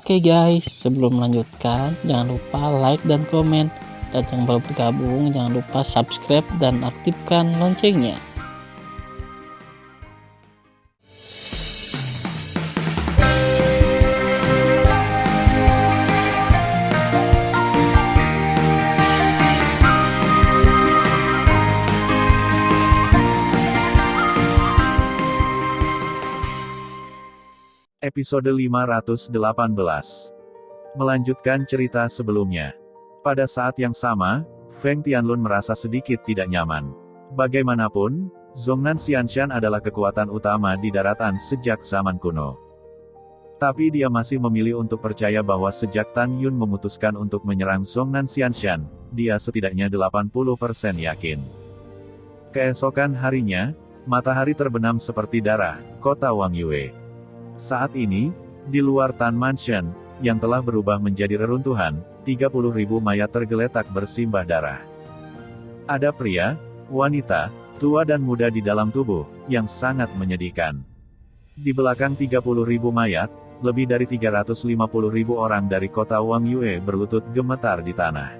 Oke guys, sebelum melanjutkan, jangan lupa like dan komen. Dan yang baru bergabung, jangan lupa subscribe dan aktifkan loncengnya. Episode 518. Melanjutkan cerita sebelumnya. Pada saat yang sama, Feng Tianlun merasa sedikit tidak nyaman. Bagaimanapun, Zhongnan Xianshan adalah kekuatan utama di daratan sejak zaman kuno. Tapi dia masih memilih untuk percaya bahwa sejak Tan Yun memutuskan untuk menyerang Zhongnan Xianshan, dia setidaknya 80% yakin. Keesokan harinya, matahari terbenam seperti darah, kota Wang Yue. Saat ini, di luar Tan Mansion, yang telah berubah menjadi reruntuhan, 30.000 mayat tergeletak bersimbah darah. Ada pria, wanita, tua dan muda di dalam tubuh, yang sangat menyedihkan. Di belakang 30.000 mayat, lebih dari 350.000 orang dari kota Wang Yue berlutut gemetar di tanah.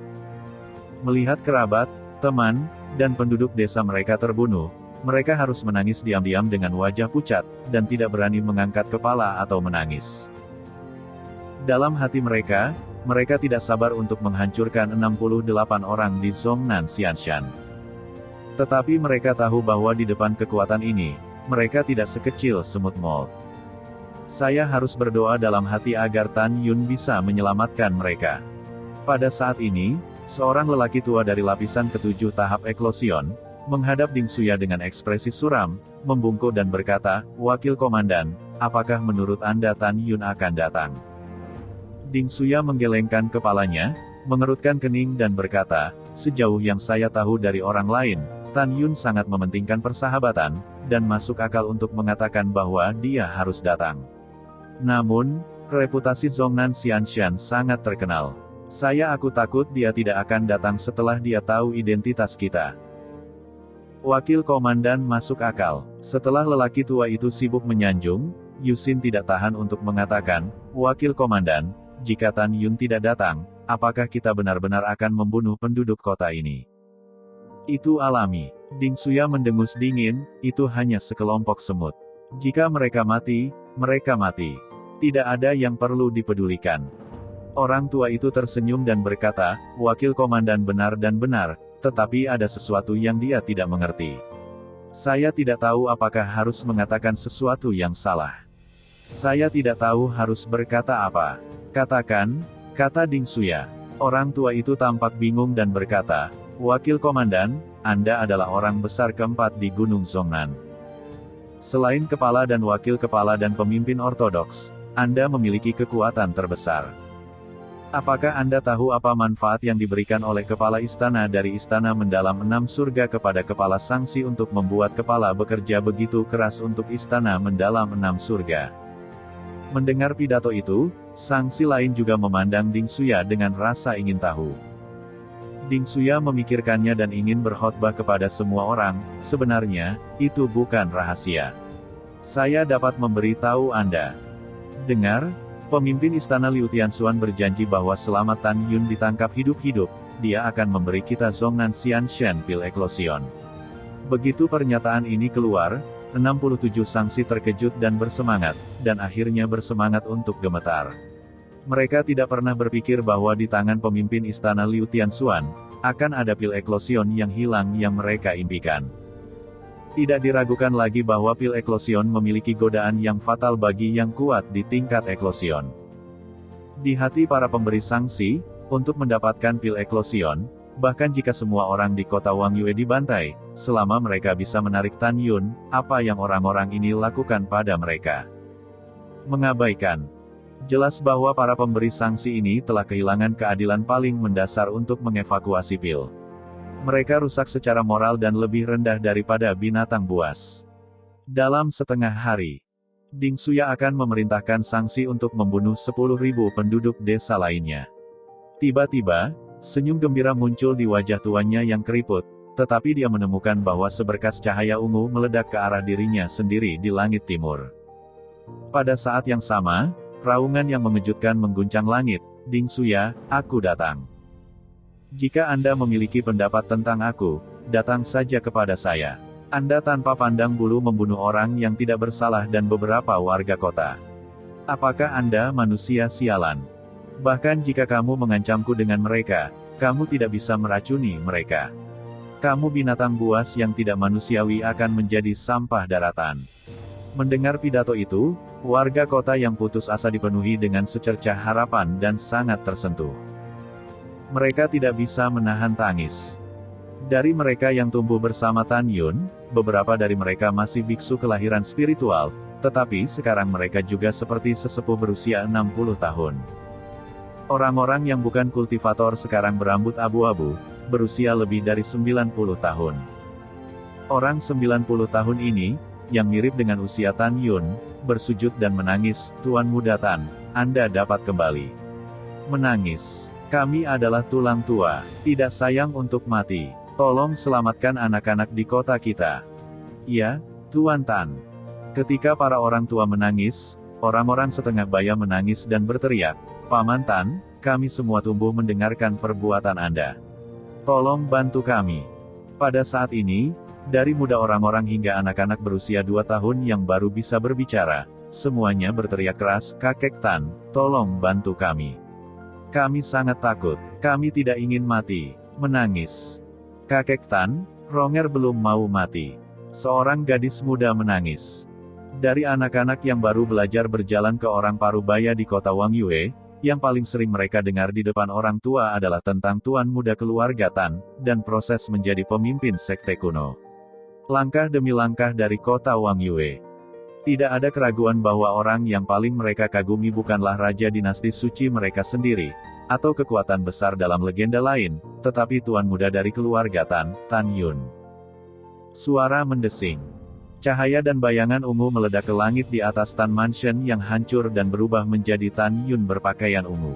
Melihat kerabat, teman, dan penduduk desa mereka terbunuh, mereka harus menangis diam-diam dengan wajah pucat, dan tidak berani mengangkat kepala atau menangis. Dalam hati mereka tidak sabar untuk menghancurkan 68 orang di Zhongnan Xianshan. Tetapi mereka tahu bahwa di depan kekuatan ini, mereka tidak sekecil semut mold. Saya harus berdoa dalam hati agar Tan Yun bisa menyelamatkan mereka. Pada saat ini, seorang lelaki tua dari lapisan ketujuh tahap eklosion, menghadap Ding Xuya dengan ekspresi suram, membungkuk dan berkata, "Wakil Komandan, apakah menurut Anda Tan Yun akan datang?" Ding Xuya menggelengkan kepalanya, mengerutkan kening dan berkata, "Sejauh yang saya tahu dari orang lain, Tan Yun sangat mementingkan persahabatan, dan masuk akal untuk mengatakan bahwa dia harus datang. Namun, reputasi Zhongnan Xianshan sangat terkenal. Aku takut dia tidak akan datang setelah dia tahu identitas kita." Wakil Komandan masuk akal. Setelah lelaki tua itu sibuk menyanjung, Yusin tidak tahan untuk mengatakan, "Wakil Komandan, jika Tan Yun tidak datang, apakah kita benar-benar akan membunuh penduduk kota ini?" "Itu alami." Ding Xuya mendengus dingin, "Itu hanya sekelompok semut. Jika mereka mati, mereka mati. Tidak ada yang perlu dipedulikan." Orang tua itu tersenyum dan berkata, "Wakil Komandan benar dan benar, tetapi ada sesuatu yang dia tidak mengerti. Saya tidak tahu apakah harus mengatakan sesuatu yang salah. Saya tidak tahu harus berkata apa." "Katakan," kata Ding Xuya. Orang tua itu tampak bingung dan berkata, "Wakil Komandan, Anda adalah orang besar keempat di Gunung Zhongnan. Selain kepala dan wakil kepala dan pemimpin ortodoks, Anda memiliki kekuatan terbesar. Apakah Anda tahu apa manfaat yang diberikan oleh kepala istana dari istana mendalam 6 surga kepada kepala Sangsi untuk membuat kepala bekerja begitu keras untuk istana mendalam 6 surga?" Mendengar pidato itu, Sangsi lain juga memandang Ding Xuya dengan rasa ingin tahu. Ding Xuya memikirkannya dan ingin berkhotbah kepada semua orang, "Sebenarnya, itu bukan rahasia. Saya dapat memberi tahu Anda. Dengar, pemimpin istana Liu Tianxuan berjanji bahwa selama Tan Yun ditangkap hidup-hidup, dia akan memberi kita Zhongnan Xianshan pil eklosion." Begitu pernyataan ini keluar, 67 Sangsi terkejut dan bersemangat, dan akhirnya bersemangat untuk gemetar. Mereka tidak pernah berpikir bahwa di tangan pemimpin istana Liu Tianxuan, akan ada pil eklosion yang hilang yang mereka impikan. Tidak diragukan lagi bahwa pil eklosion memiliki godaan yang fatal bagi yang kuat di tingkat eklosion. Di hati para pemberi sanksi, untuk mendapatkan pil eklosion, bahkan jika semua orang di kota Wang Yue dibantai, selama mereka bisa menarik Tan Yun, apa yang orang-orang ini lakukan pada mereka? Mengabaikan. Jelas bahwa para pemberi sanksi ini telah kehilangan keadilan paling mendasar untuk mengevakuasi pil. Mereka rusak secara moral dan lebih rendah daripada binatang buas. Dalam setengah hari, Ding Xuya akan memerintahkan Sangsi untuk membunuh 10.000 penduduk desa lainnya. Tiba-tiba, senyum gembira muncul di wajah tuannya yang keriput, tetapi dia menemukan bahwa seberkas cahaya ungu meledak ke arah dirinya sendiri di langit timur. Pada saat yang sama, Raungan yang mengejutkan mengguncang langit. Ding Xuya, aku datang. Jika Anda memiliki pendapat tentang aku, datang saja kepada saya. Anda tanpa pandang bulu membunuh orang yang tidak bersalah dan beberapa warga kota. Apakah Anda manusia sialan? Bahkan jika kamu mengancamku dengan mereka, kamu tidak bisa meracuni mereka. Kamu binatang buas yang tidak manusiawi akan menjadi sampah daratan. Mendengar pidato itu, warga kota yang putus asa dipenuhi dengan secercah harapan dan sangat tersentuh. Mereka tidak bisa menahan tangis. Dari mereka yang tumbuh bersama Tan Yun, beberapa dari mereka masih biksu kelahiran spiritual, tetapi sekarang mereka juga seperti sesepuh berusia 60 tahun. Orang-orang yang bukan kultivator sekarang berambut abu-abu, berusia lebih dari 90 tahun. Orang 90 tahun ini, yang mirip dengan usia Tan Yun, bersujud dan menangis, "Tuan Muda Tan, Anda dapat kembali." Menangis. "Kami adalah tulang tua, tidak sayang untuk mati. Tolong selamatkan anak-anak di kota kita." "Ya, Tuan Tan." Ketika para orang tua menangis, orang-orang setengah baya menangis dan berteriak, "Paman Tan, kami semua tumbuh mendengarkan perbuatan Anda. Tolong bantu kami." Pada saat ini, dari muda orang-orang hingga anak-anak berusia 2 tahun yang baru bisa berbicara, semuanya berteriak keras, "Kakek Tan, tolong bantu kami. Kami sangat takut, kami tidak ingin mati." Menangis. "Kakek Tan, Ronger belum mau mati." Seorang gadis muda menangis. Dari anak-anak yang baru belajar berjalan ke orang parubaya di kota Wang Yue, yang paling sering mereka dengar di depan orang tua adalah tentang Tuan Muda keluarga Tan, dan proses menjadi pemimpin sekte kuno. Langkah demi langkah dari kota Wang Yue. Tidak ada keraguan bahwa orang yang paling mereka kagumi bukanlah raja dinasti suci mereka sendiri, atau kekuatan besar dalam legenda lain, tetapi Tuan Muda dari keluarga Tan, Tan Yun. Suara mendesing. Cahaya dan bayangan ungu meledak ke langit di atas Tan Mansion yang hancur dan berubah menjadi Tan Yun berpakaian ungu.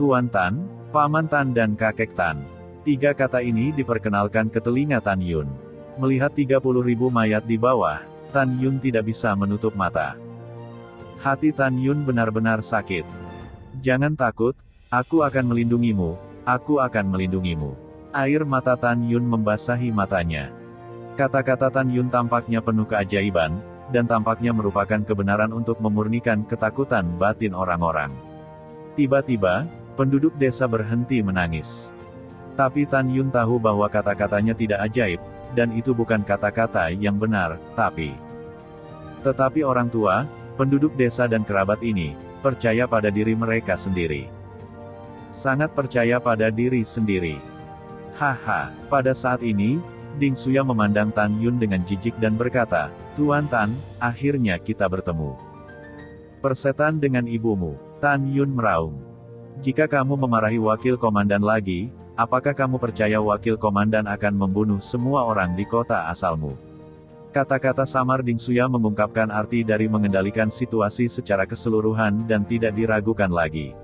"Tuan Tan, Paman Tan dan Kakek Tan." 3 kata ini diperkenalkan ke telinga Tan Yun. Melihat 30.000 mayat di bawah, Tan Yun tidak bisa menutup mata. Hati Tan Yun benar-benar sakit. "Jangan takut, aku akan melindungimu, aku akan melindungimu." Air mata Tan Yun membasahi matanya. Kata-kata Tan Yun tampaknya penuh keajaiban, dan tampaknya merupakan kebenaran untuk memurnikan ketakutan batin orang-orang. Tiba-tiba, penduduk desa berhenti menangis. Tapi Tan Yun tahu bahwa kata-katanya tidak ajaib, dan itu bukan kata-kata yang benar, tetapi orang tua, penduduk desa dan kerabat ini, percaya pada diri mereka sendiri. Sangat percaya pada diri sendiri. Haha, pada saat ini, Ding Xuya memandang Tan Yun dengan jijik dan berkata, "Tuan Tan, akhirnya kita bertemu." "Persetan dengan ibumu." Tan Yun meraung. "Jika kamu memarahi wakil komandan lagi, apakah kamu percaya wakil komandan akan membunuh semua orang di kota asalmu?" Kata-kata samar Ding Xuya mengungkapkan arti dari mengendalikan situasi secara keseluruhan dan tidak diragukan lagi.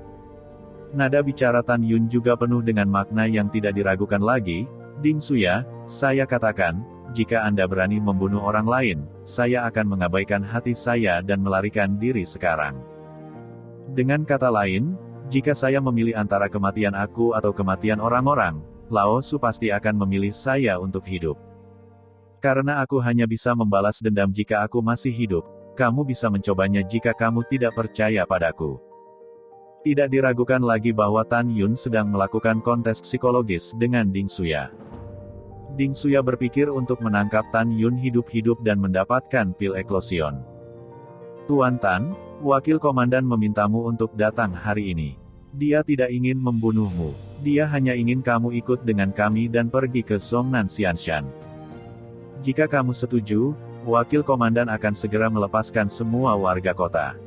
Nada bicara Tan Yun juga penuh dengan makna yang tidak diragukan lagi. "Ding Xuya, saya katakan, jika Anda berani membunuh orang lain, saya akan mengabaikan hati saya dan melarikan diri sekarang. Dengan kata lain, jika saya memilih antara kematian aku atau kematian orang-orang, Lao Su pasti akan memilih saya untuk hidup. Karena aku hanya bisa membalas dendam jika aku masih hidup, kamu bisa mencobanya jika kamu tidak percaya padaku." Tidak diragukan lagi bahwa Tan Yun sedang melakukan kontes psikologis dengan Ding Xuya. Ding Xuya berpikir untuk menangkap Tan Yun hidup-hidup dan mendapatkan pil eklosion. "Tuan Tan, wakil komandan memintamu untuk datang hari ini. Dia tidak ingin membunuhmu. Dia hanya ingin kamu ikut dengan kami dan pergi ke Zhongnan Xianshan. Jika kamu setuju, wakil komandan akan segera melepaskan semua warga kota.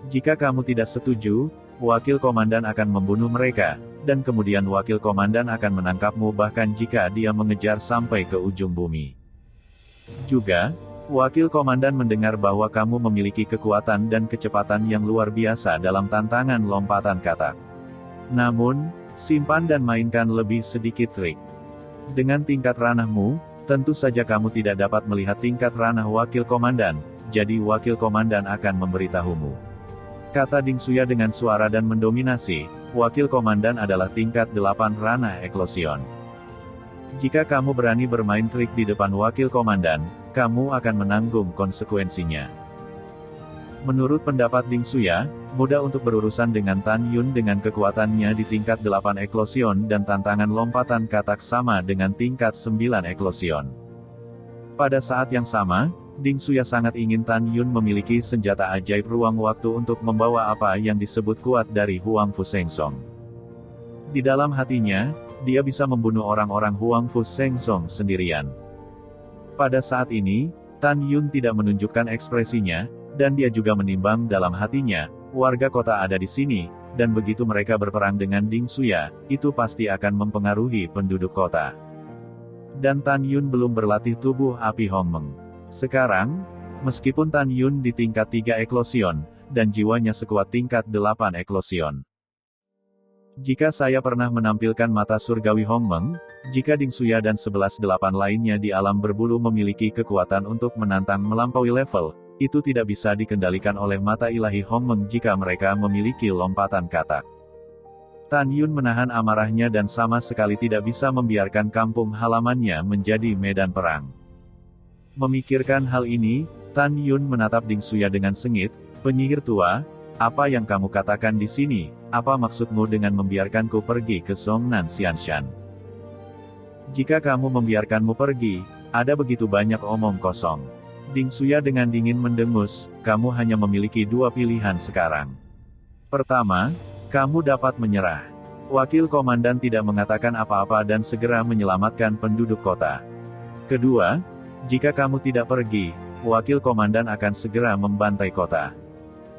Jika kamu tidak setuju, wakil komandan akan membunuh mereka, dan kemudian wakil komandan akan menangkapmu bahkan jika dia mengejar sampai ke ujung bumi. Juga, wakil komandan mendengar bahwa kamu memiliki kekuatan dan kecepatan yang luar biasa dalam tantangan lompatan katak. Namun, simpan dan mainkan lebih sedikit trik. Dengan tingkat ranahmu, tentu saja kamu tidak dapat melihat tingkat ranah wakil komandan, jadi wakil komandan akan memberitahumu. Kata Ding Suya dengan suara dan mendominasi, wakil komandan adalah tingkat 8 ranah eklosion. Jika kamu berani bermain trik di depan wakil komandan, kamu akan menanggung konsekuensinya. Menurut pendapat Ding Suya, mudah untuk berurusan dengan Tan Yun dengan kekuatannya di tingkat 8 eklosion dan tantangan lompatan katak sama dengan tingkat 9 eklosion. Pada saat yang sama, Ding Suya sangat ingin Tan Yun memiliki senjata ajaib ruang waktu untuk membawa apa yang disebut kuat dari Huang Fu Seng Song. Di dalam hatinya, dia bisa membunuh orang-orang Huang Fu Seng Song sendirian. Pada saat ini, Tan Yun tidak menunjukkan ekspresinya, dan dia juga menimbang dalam hatinya, warga kota ada di sini, dan begitu mereka berperang dengan Ding Suya, itu pasti akan mempengaruhi penduduk kota. Dan Tan Yun belum berlatih tubuh api Hong Meng. Sekarang, meskipun Tan Yun di tingkat 3 eklosion, dan jiwanya sekuat tingkat 8 eklosion. Jika saya pernah menampilkan mata surgawi Hong Meng, jika Ding Suya dan 11-8 lainnya di alam berbulu memiliki kekuatan untuk menantang melampaui level, itu tidak bisa dikendalikan oleh mata ilahi Hong Meng jika mereka memiliki lompatan katak. Tan Yun menahan amarahnya dan sama sekali tidak bisa membiarkan kampung halamannya menjadi medan perang. Memikirkan hal ini, Tan Yun menatap Ding Suya dengan sengit, "Penyihir tua, apa yang kamu katakan di sini? Apa maksudmu dengan membiarkanku pergi ke Zhongnan Xianshan? Jika kamu membiarkanmu pergi, ada begitu banyak omong kosong." Ding Suya dengan dingin mendengus, "Kamu hanya memiliki 2 pilihan sekarang. Pertama, kamu dapat menyerah. Wakil komandan tidak mengatakan apa-apa dan segera menyelamatkan penduduk kota. Kedua, jika kamu tidak pergi, wakil komandan akan segera membantai kota.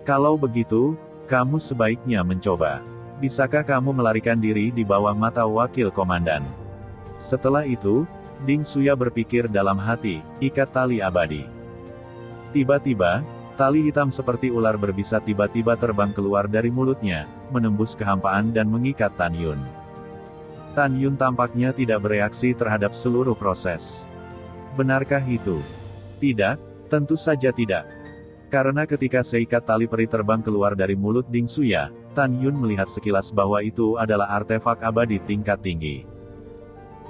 Kalau begitu, kamu sebaiknya mencoba. Bisakah kamu melarikan diri di bawah mata wakil komandan?" Setelah itu, Ding Suya berpikir dalam hati, ikat tali abadi. Tiba-tiba, tali hitam seperti ular berbisa tiba-tiba terbang keluar dari mulutnya, menembus kehampaan dan mengikat Tan Yun. Tan Yun tampaknya tidak bereaksi terhadap seluruh proses. Benarkah itu? Tidak, tentu saja tidak. Karena ketika seikat tali peri terbang keluar dari mulut Ding Suya, Tan Yun melihat sekilas bahwa itu adalah artefak abadi tingkat tinggi.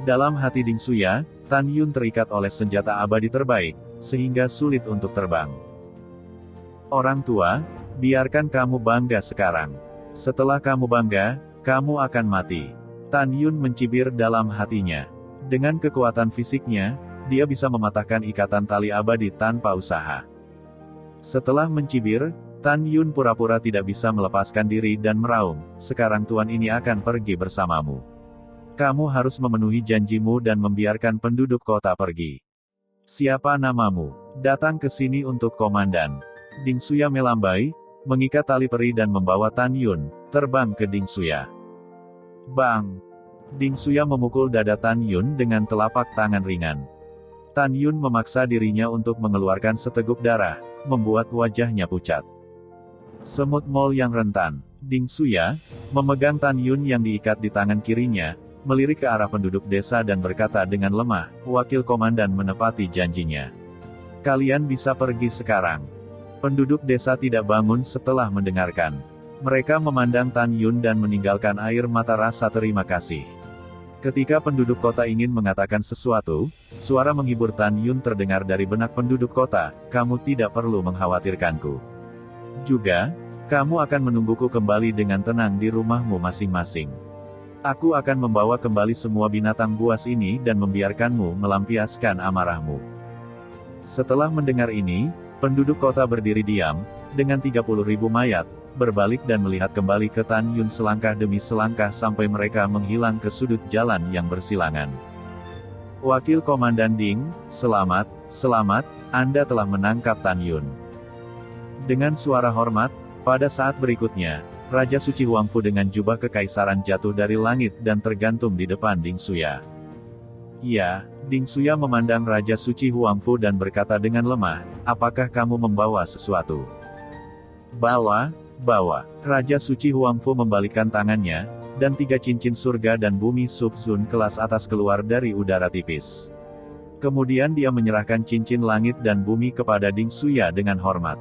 Dalam hati Ding Suya, Tan Yun terikat oleh senjata abadi terbaik, sehingga sulit untuk terbang. Orang tua, biarkan kamu bangga sekarang. Setelah kamu bangga, kamu akan mati. Tan Yun mencibir dalam hatinya. Dengan kekuatan fisiknya, dia bisa mematahkan ikatan tali abadi tanpa usaha. Setelah mencibir, Tan Yun pura-pura tidak bisa melepaskan diri dan meraung, "Sekarang tuan ini akan pergi bersamamu. Kamu harus memenuhi janjimu dan membiarkan penduduk kota pergi. Siapa namamu? Datang ke sini untuk komandan." Ding Suya melambai, mengikat tali peri dan membawa Tan Yun terbang ke Ding Suya. Bang! Ding Suya memukul dada Tan Yun dengan telapak tangan ringan. Tan Yun memaksa dirinya untuk mengeluarkan seteguk darah, membuat wajahnya pucat. Semut mol yang rentan. Ding Suya memegang Tan Yun yang diikat di tangan kirinya, melirik ke arah penduduk desa dan berkata dengan lemah, "Wakil komandan menepati janjinya. Kalian bisa pergi sekarang." Penduduk desa tidak bangun setelah mendengarkan. Mereka memandang Tan Yun dan meninggalkan air mata rasa terima kasih. Ketika penduduk kota ingin mengatakan sesuatu, suara menghibur Tan Yun terdengar dari benak penduduk kota, "Kamu tidak perlu mengkhawatirkanku. Juga, kamu akan menungguku kembali dengan tenang di rumahmu masing-masing. Aku akan membawa kembali semua binatang buas ini dan membiarkanmu melampiaskan amarahmu." Setelah mendengar ini, penduduk kota berdiri diam, dengan 30.000 mayat, berbalik dan melihat kembali ke Tan Yun selangkah demi selangkah sampai mereka menghilang ke sudut jalan yang bersilangan. "Wakil Komandan Ding, selamat, selamat, Anda telah menangkap Tan Yun." Dengan suara hormat, pada saat berikutnya, Raja Suci Huangfu dengan jubah kekaisaran jatuh dari langit dan tergantung di depan Ding Suya. "Ya," Ding Suya memandang Raja Suci Huangfu dan berkata dengan lemah, "Apakah kamu membawa sesuatu?" "Bawa." Raja Suci Huangfu membalikkan tangannya, dan 3 cincin surga dan bumi sub-zun kelas atas keluar dari udara tipis. Kemudian dia menyerahkan cincin langit dan bumi kepada Ding Suya dengan hormat.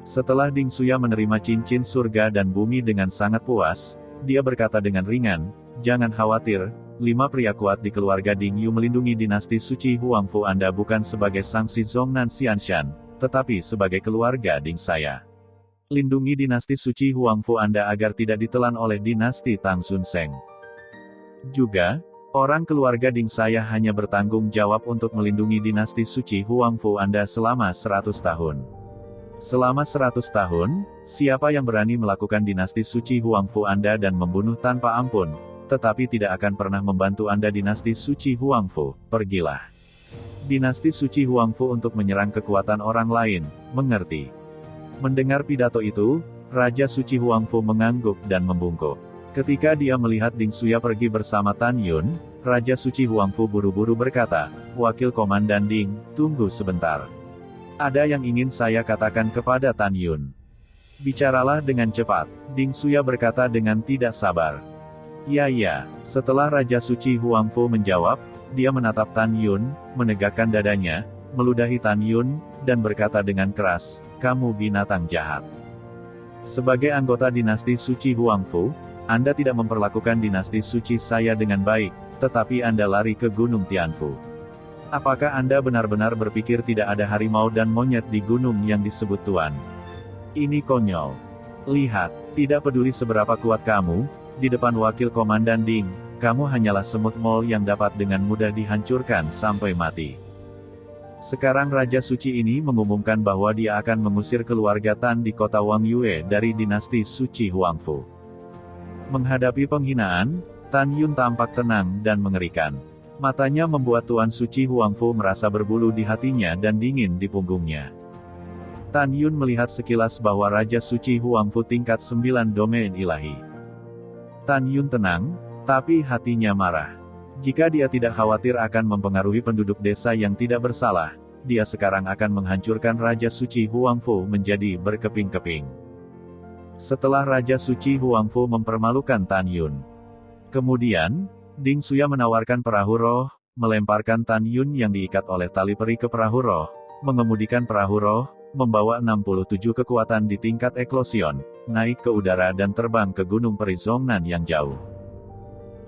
Setelah Ding Suya menerima cincin surga dan bumi dengan sangat puas, dia berkata dengan ringan, "Jangan khawatir, 5 pria kuat di keluarga Ding Yu melindungi dinasti suci Huangfu Anda bukan sebagai sangsi Zhongnan Xianshan, tetapi sebagai keluarga Ding saya. Lindungi dinasti suci Huangfu Anda agar tidak ditelan oleh dinasti Tang Xunseng. Juga, orang keluarga Ding saya hanya bertanggung jawab untuk melindungi dinasti suci Huangfu Anda selama 100 tahun. Selama 100 tahun, siapa yang berani melakukan dinasti suci Huangfu Anda dan membunuh tanpa ampun, tetapi tidak akan pernah membantu Anda dinasti suci Huangfu, pergilah. Dinasti suci Huangfu untuk menyerang kekuatan orang lain, mengerti?" Mendengar pidato itu, Raja Suci Huangfu mengangguk dan membungkuk. Ketika dia melihat Ding Suya pergi bersama Tan Yun, Raja Suci Huangfu buru-buru berkata, "Wakil Komandan Ding, tunggu sebentar. Ada yang ingin saya katakan kepada Tan Yun." "Bicaralah dengan cepat," Ding Suya berkata dengan tidak sabar. "Ya." Setelah Raja Suci Huangfu menjawab, dia menatap Tan Yun, menegakkan dadanya, meludahi Tan Yun, dan berkata dengan keras, "Kamu binatang jahat. Sebagai anggota dinasti suci Huangfu, Anda tidak memperlakukan dinasti suci saya dengan baik, tetapi Anda lari ke Gunung Tianfu. Apakah Anda benar-benar berpikir tidak ada harimau dan monyet di gunung yang disebut Tuan? Ini konyol. Lihat, tidak peduli seberapa kuat kamu, di depan Wakil Komandan Ding, kamu hanyalah semut mol yang dapat dengan mudah dihancurkan sampai mati." Sekarang Raja Suci ini mengumumkan bahwa dia akan mengusir keluarga Tan di kota Wang Yue dari dinasti suci Huangfu. Menghadapi penghinaan, Tan Yun tampak tenang dan mengerikan. Matanya membuat Tuan Suci Huangfu merasa berbulu di hatinya dan dingin di punggungnya. Tan Yun melihat sekilas bahwa Raja Suci Huangfu tingkat 9 domain ilahi. Tan Yun tenang, tapi hatinya marah. Jika dia tidak khawatir akan mempengaruhi penduduk desa yang tidak bersalah, dia sekarang akan menghancurkan Raja Suci Huangfu menjadi berkeping-keping. Setelah Raja Suci Huangfu mempermalukan Tan Yun, kemudian, Ding Suya menawarkan perahu roh, melemparkan Tan Yun yang diikat oleh tali peri ke perahu roh, mengemudikan perahu roh, membawa 67 kekuatan di tingkat eklosion, naik ke udara dan terbang ke Gunung Peri Zhongnan yang jauh.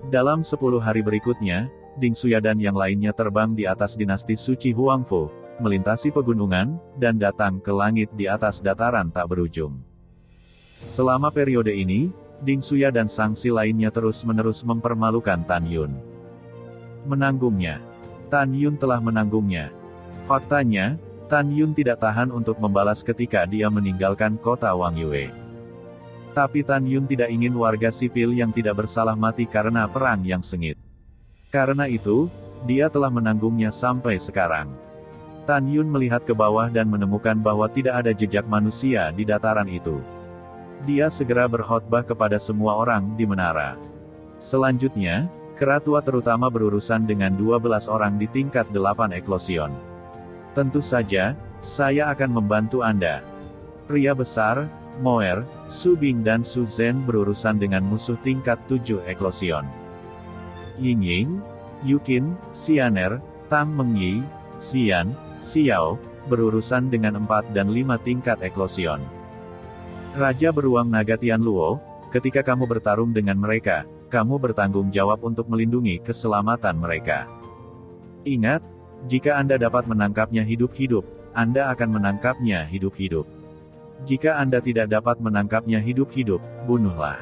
Dalam 10 hari berikutnya, Ding Suya dan yang lainnya terbang di atas dinasti suci Huangfu, melintasi pegunungan, dan datang ke langit di atas dataran tak berujung. Selama periode ini, Ding Suya dan sangsi lainnya terus-menerus mempermalukan Tan Yun. Menanggungnya. Tan Yun telah menanggungnya. Faktanya, Tan Yun tidak tahan untuk membalas ketika dia meninggalkan kota Wang Yue. Tapi Tan Yun tidak ingin warga sipil yang tidak bersalah mati karena perang yang sengit. Karena itu, dia telah menanggungnya sampai sekarang. Tan Yun melihat ke bawah dan menemukan bahwa tidak ada jejak manusia di dataran itu. Dia segera berkhotbah kepada semua orang di menara. Selanjutnya, keratua terutama berurusan dengan 12 orang di tingkat 8 eklosion. "Tentu saja, saya akan membantu Anda." Pria besar, Moer, Su Bing dan Su Zhen berurusan dengan musuh tingkat 7 eklosion. Ying Ying, Yukin, Xianer, Tang Mengyi, Xian, Xiao, berurusan dengan 4 dan 5 tingkat eklosion. Raja Beruang Naga Tianluo, ketika kamu bertarung dengan mereka, kamu bertanggung jawab untuk melindungi keselamatan mereka. Ingat, jika Anda dapat menangkapnya hidup-hidup, Anda akan menangkapnya hidup-hidup. Jika Anda tidak dapat menangkapnya hidup-hidup, bunuhlah.